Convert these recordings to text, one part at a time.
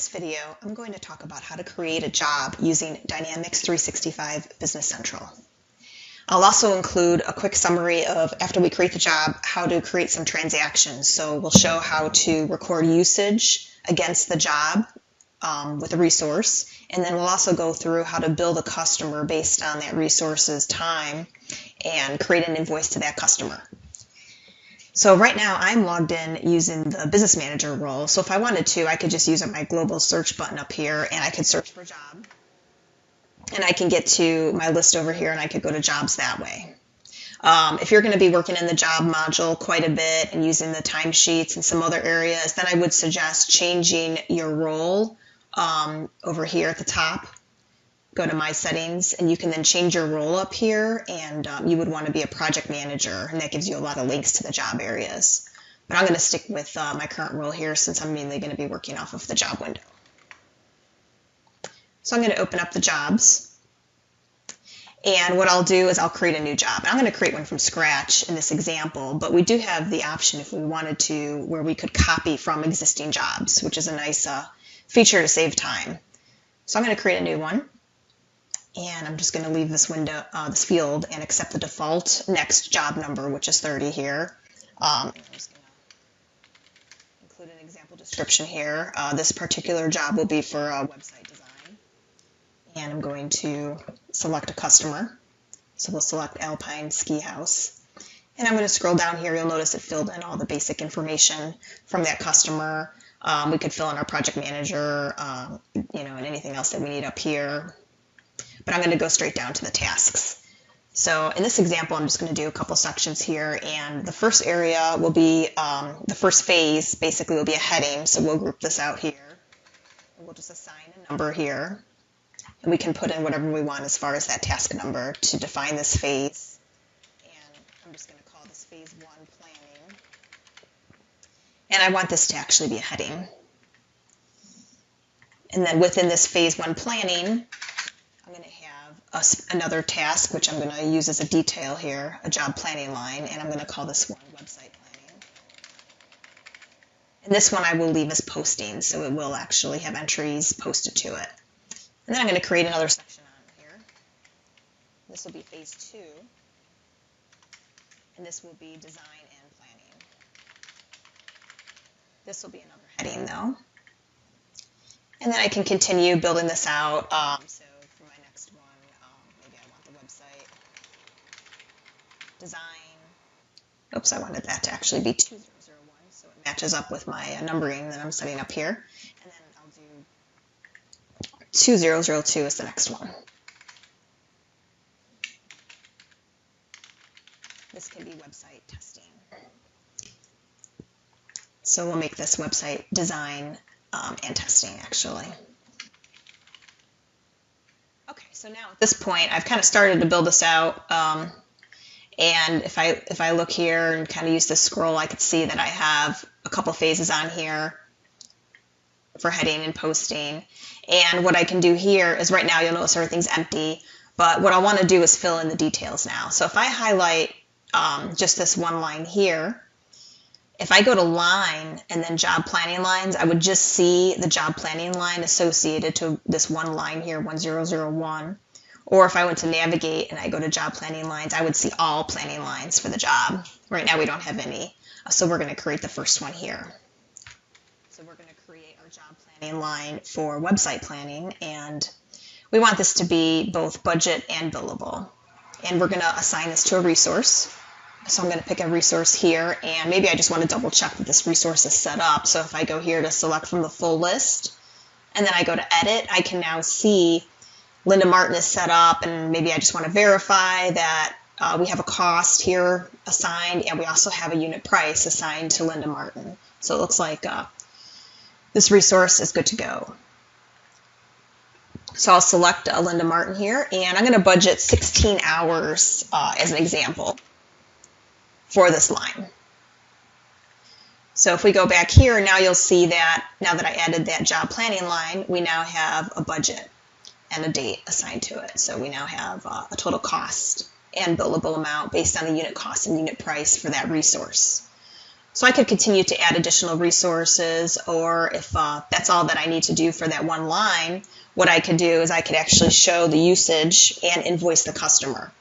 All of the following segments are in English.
this video, I'm going to talk about how to create a job using Dynamics 365 Business Central. I'll also include a quick summary of, after we create the job, how to create some transactions. So we'll show how to record usage against the job with a resource, and then we'll also go through how to bill a customer based on that resource's time and create an invoice to that customer. So right now I'm logged in using the Business Manager role. So if I wanted to, I could just use my global search button up here and I could search for job. And I can get to my list over here and I could go to jobs that way. If you're going to be working in the job module quite a bit and using the timesheets and some other areas, then I would suggest changing your role over here at the top. Go to My Settings, and you can then change your role up here, and you would want to be a project manager, and that gives you a lot of links to the job areas. But I'm going to stick with my current role here since I'm mainly going to be working off of the job window. So I'm going to open up the jobs, and what I'll do is I'll create a new job. I'm going to create one from scratch in this example, but we do have the option if we wanted to where we could copy from existing jobs, which is a nice feature to save time. So I'm going to create a new one. And I'm just going to leave this window, this field, and accept the default next job number, which is 30 here. I'm just going to include an example description here. This particular job will be for website design. And I'm going to select a customer. So we'll select Alpine Ski House. And I'm going to scroll down here. You'll notice it filled in all the basic information from that customer. We could fill in our project manager, and anything else that we need up here. But I'm going to go straight down to the tasks. So in this example, I'm just going to do a couple sections here, and the first area will be, the first phase basically will be a heading, so we'll group this out here. And we'll just assign a number here, and we can put in whatever we want as far as that task number to define this phase. And I'm just going to call this phase 1 planning. And I want this to actually be a heading. And then within this phase 1 planning, I'm going to have another task, which I'm going to use as a detail here, a job planning line, and I'm going to call this one website planning. And this one I will leave as posting, so it will actually have entries posted to it. And then I'm going to create another section on here. This will be phase 2, and this will be design and planning. This will be another heading, though. And then I can continue building this out. So for my next one, maybe I want the website design. Oops, I wanted that to actually be 2001, so it matches up with my numbering that I'm setting up here. And then I'll do 2002 as the next one. This can be website testing. So we'll make this website design and testing, actually. Okay, so now at this point, I've kind of started to build this out, and if I look here and kind of use this scroll, I could see that I have a couple phases on here for heading and posting. And what I can do here is right now you'll notice everything's empty, but what I want to do is fill in the details now. So if I highlight just this one line here, if I go to line and then job planning lines, I would just see the job planning line associated to this one line here, 1001. Or if I went to navigate and I go to job planning lines, I would see all planning lines for the job. Right now we don't have any, so we're going to create the first one here. So we're going to create our job planning line for website planning, and we want this to be both budget and billable. And we're going to assign this to a resource. So I'm going to pick a resource here, and maybe I just want to double check that this resource is set up. So if I go here to select from the full list, and then I go to edit, I can now see Linda Martin is set up, and maybe I just want to verify that we have a cost here assigned, and we also have a unit price assigned to Linda Martin. So it looks like this resource is good to go. So I'll select Linda Martin here, and I'm going to budget 16 hours as an example for this line. So if we go back here, now you'll see that now that I added that job planning line, we now have a budget and a date assigned to it. So we now have a total cost and billable amount based on the unit cost and unit price for that resource. So I could continue to add additional resources, or if that's all that I need to do for that one line, what I could do is I could actually show the usage and invoice the customer.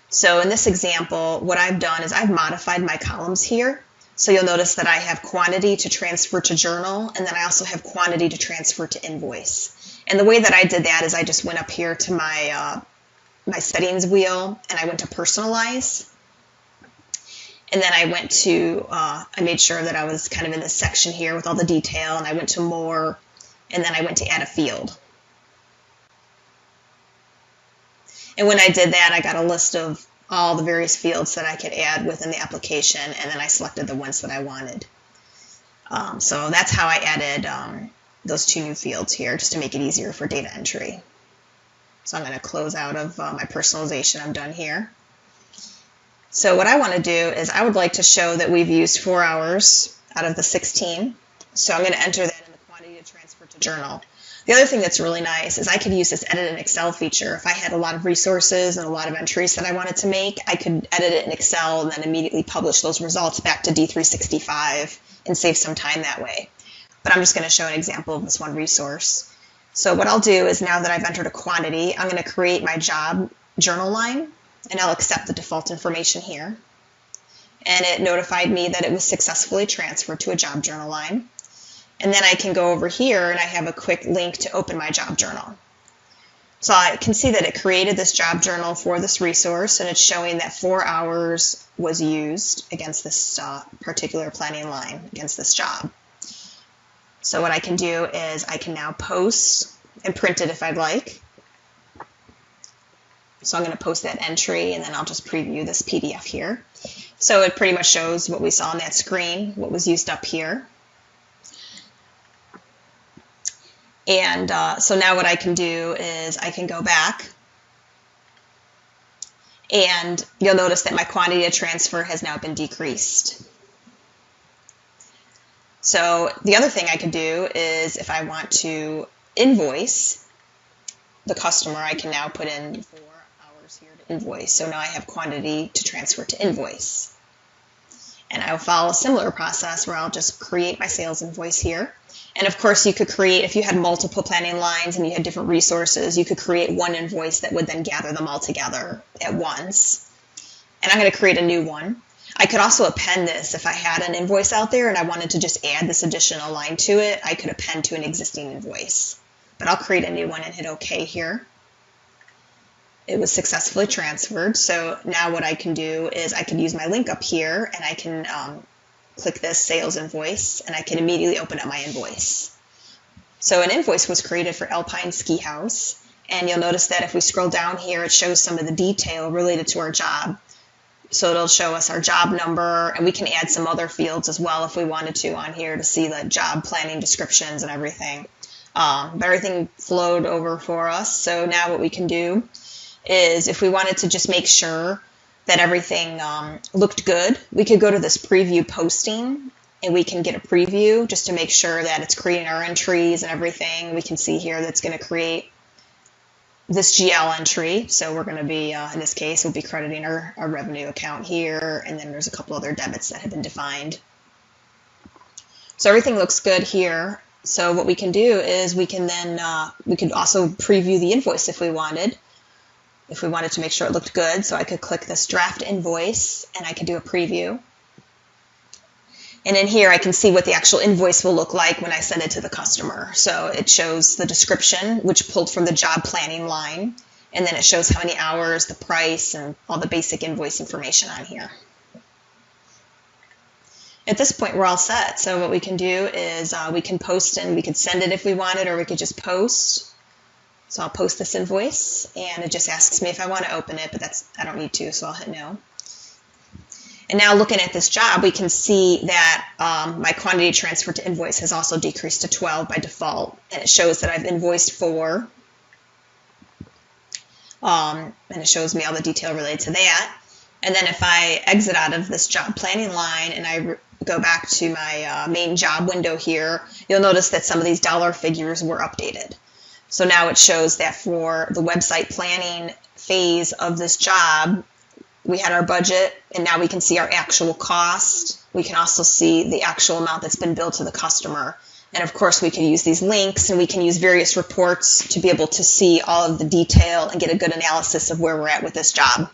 So in this example, what I've done is I've modified my columns here. So you'll notice that I have quantity to transfer to journal, and then I also have quantity to transfer to invoice. And the way that I did that is I just went up here to my settings wheel, and I went to personalize. And then I went to, I made sure that I was kind of in this section here with all the detail, and I went to more, and then I went to add a field. And when I did that, I got a list of all the various fields that I could add within the application, and then I selected the ones that I wanted. So that's how I added those 2 new fields here, just to make it easier for data entry. So I'm going to close out of my personalization. I'm done here. So what I want to do is I would like to show that we've used 4 hours out of the 16. So I'm going to enter that in the quantity to transfer to journal. The other thing that's really nice is I could use this edit in Excel feature. If I had a lot of resources and a lot of entries that I wanted to make, I could edit it in Excel and then immediately publish those results back to D365 and save some time that way. But I'm just going to show an example of this one resource. So what I'll do is, now that I've entered a quantity, I'm going to create my job journal line, and I'll accept the default information here. And it notified me that it was successfully transferred to a job journal line. And then I can go over here and I have a quick link to open my job journal. So I can see that it created this job journal for this resource, and it's showing that 4 hours was used against this particular planning line, against this job. So what I can do is I can now post and print it if I'd like. So I'm going to post that entry, and then I'll just preview this PDF here. So it pretty much shows what we saw on that screen, what was used up here. And so now what I can do is I can go back, and you'll notice that my quantity to transfer has now been decreased. So the other thing I could do is, if I want to invoice the customer, I can now put in 4 hours here to invoice. So now I have quantity to transfer to invoice. And I'll follow a similar process where I'll just create my sales invoice here. And of course, you could create, if you had multiple planning lines and you had different resources, you could create one invoice that would then gather them all together at once. And I'm going to create a new one. I could also append this. If I had an invoice out there and I wanted to just add this additional line to it, I could append to an existing invoice. But I'll create a new one and hit OK here. It was successfully transferred. So now what I can do is I can use my link up here, and I can click this sales invoice, and I can immediately open up my invoice. So an invoice was created for Alpine Ski House, and you'll notice that if we scroll down here, it shows some of the detail related to our job. So it'll show us our job number, and we can add some other fields as well if we wanted to on here to see the job planning descriptions and everything. But everything flowed over for us. So now what we can do is, if we wanted to just make sure that everything looked good, we could go to this preview posting, and we can get a preview just to make sure that it's creating our entries and everything. We can see here that's going to create this GL entry. So we're going to be, in this case, we'll be crediting our revenue account here, and then there's a couple other debits that have been defined. So everything looks good here. So what we can do is we can then, we could also preview the invoice if we wanted to make sure it looked good. So I could click this draft invoice, and I could do a preview. And in here, I can see what the actual invoice will look like when I send it to the customer. So it shows the description, which pulled from the job planning line. And then it shows how many hours, the price, and all the basic invoice information on here. At this point, we're all set. So what we can do is we can post, and we could send it if we wanted, or we could just post. So I'll post this invoice, and it just asks me if I want to open it, but I don't need to, so I'll hit no. And now looking at this job, we can see that my quantity transfer to invoice has also decreased to 12 by default, and it shows that I've invoiced 4, and it shows me all the detail related to that. And then if I exit out of this job planning line and I go back to my main job window here, you'll notice that some of these dollar figures were updated. So now it shows that for the website planning phase of this job, we had our budget, and now we can see our actual cost, We can also see the actual amount that's been billed to the customer. And of course, we can use these links, and we can use various reports to be able to see all of the detail and get a good analysis of where we're at with this job.